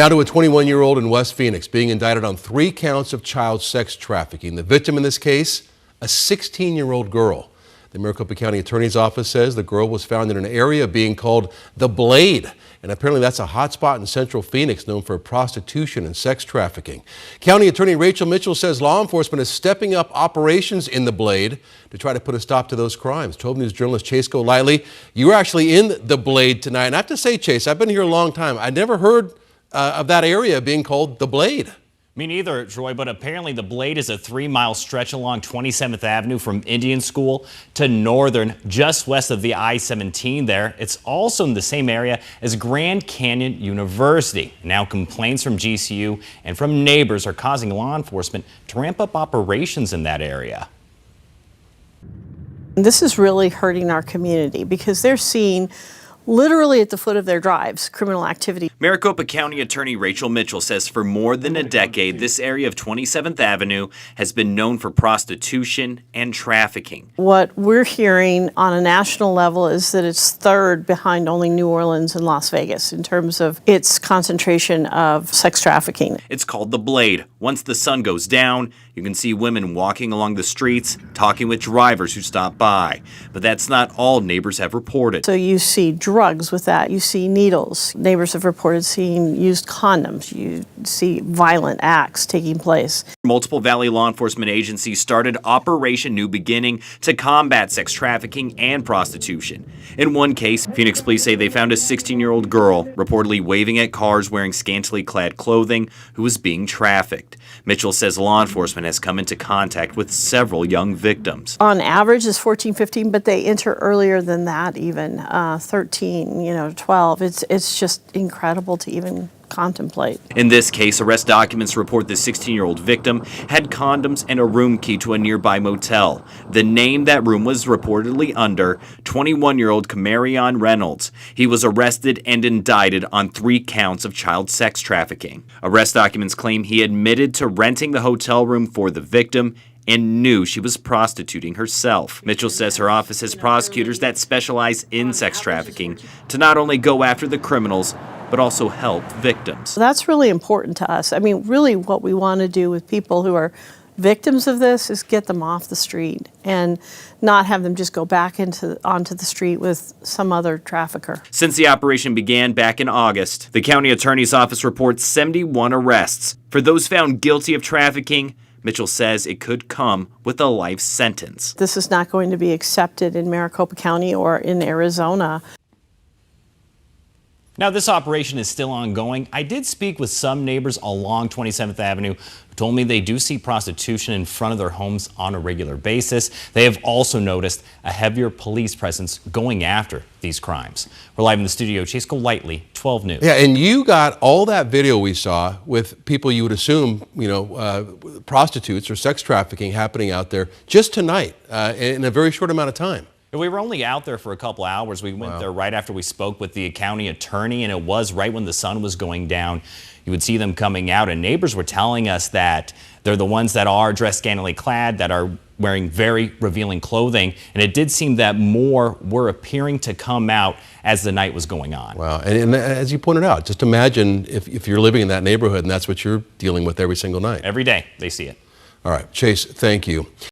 Now to a 21-year-old in West Phoenix being indicted on 3 counts of child sex trafficking. The victim in this case, a 16-year-old girl. The Maricopa County Attorney's Office says the girl was found in an area being called the Blade. And apparently that's a hot spot in central Phoenix known for prostitution and sex trafficking. County Attorney Rachel Mitchell says law enforcement is stepping up operations in the Blade to try to put a stop to those crimes. 12 News journalist Chase Golightly, you were actually in the Blade tonight. And I have to say, Chase, I've been here a long time. I never heard of that area being called the Blade. Me neither, Troy, but apparently the Blade is a 3-mile stretch along 27th Avenue from Indian School to Northern, just west of the I-17 there. It's also in the same area as Grand Canyon University. Now complaints from GCU and from neighbors are causing law enforcement to ramp up operations in that area. This is really hurting our community because they're seeing literally at the foot of their drives criminal activity. Maricopa County Attorney Rachel Mitchell says for more than a decade, this area of 27th Avenue has been known for prostitution and trafficking. What we're hearing on a national level is that it's third behind only New Orleans and Las Vegas in terms of its concentration of sex trafficking. It's called the Blade. Once the sun goes down, you can see women walking along the streets, talking with drivers who stop by. But that's not all neighbors have reported. So you see drugs with that, you see needles. Neighbors have reported seeing used condoms. You see violent acts taking place. Multiple Valley law enforcement agencies started Operation New Beginning to combat sex trafficking and prostitution. In one case, Phoenix police say they found a 16-year-old girl reportedly waving at cars wearing scantily clad clothing who was being trafficked. Mitchell says law enforcement has come into contact with several young victims. On average is 14, 15, but they enter earlier than that even, 13, 12. It's just incredible to even contemplate. In this case, arrest documents report the 16-year-old victim had condoms and a room key to a nearby motel. The name that room was reportedly under, 21-year-old Camarion Reynolds. He was arrested and indicted on 3 counts of child sex trafficking. Arrest documents claim he admitted to renting the hotel room for the victim and knew she was prostituting herself. Mitchell says her office has prosecutors that specialize in sex trafficking to not only go after the criminals, but also help victims. That's really important to us. I mean, really what we want to do with people who are victims of this is get them off the street and not have them just go back onto the street with some other trafficker. Since the operation began back in August, the county attorney's office reports 71 arrests. For those found guilty of trafficking, Mitchell says it could come with a life sentence. This is not going to be accepted in Maricopa County or in Arizona. Now, this operation is still ongoing. I did speak with some neighbors along 27th Avenue who told me they do see prostitution in front of their homes on a regular basis. They have also noticed a heavier police presence going after these crimes. We're live in the studio. Chase Golightly, 12 News. Yeah, and you got all that video we saw with people you would assume, prostitutes or sex trafficking happening out there just tonight in a very short amount of time. We were only out there for a couple hours. We went there right after we spoke with the county attorney, and it was right when the sun was going down. You would see them coming out, and neighbors were telling us that they're the ones that are dressed scantily clad, that are wearing very revealing clothing, and it did seem that more were appearing to come out as the night was going on. Wow, and as you pointed out, just imagine if you're living in that neighborhood and that's what you're dealing with every single night. Every day they see it. All right, Chase, thank you.